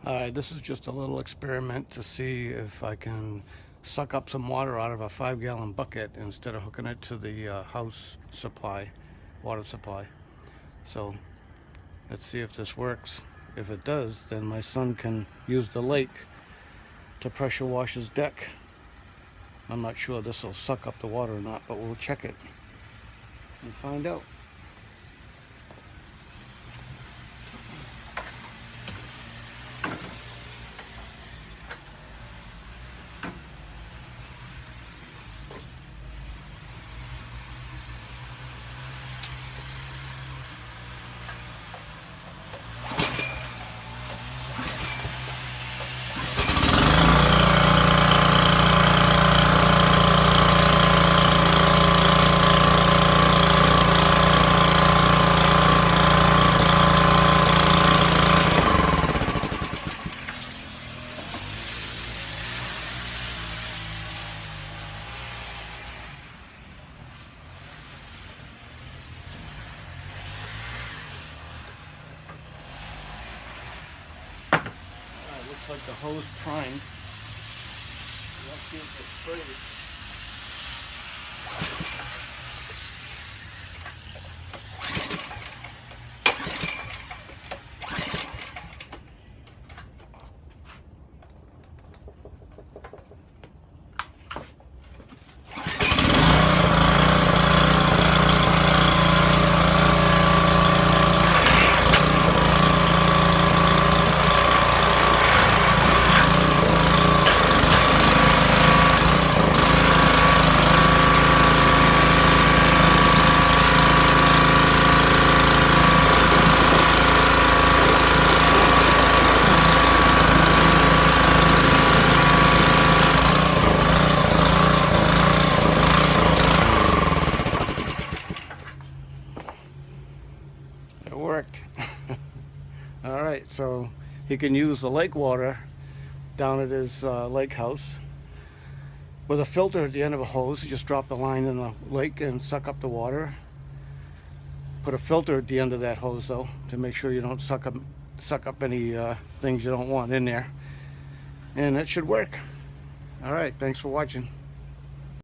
Alright, this is just a little experiment to see if I can suck up some water out of a 5-gallon bucket instead of hooking it to the house supply, water supply. So let's see if this works. If it does, then my son can use the lake to pressure wash his deck. I'm not sure this will suck up the water or not, but we'll check it and find out. Looks like the hose primed. Let's see if it sprays. It worked. All right, so he can use the lake water down at his lake house with a filter at the end of a hose. You just drop the line in the lake and suck up the water. Put a filter at the end of that hose though, to make sure you don't suck up any things you don't want in there. And it should work. All right, thanks for watching.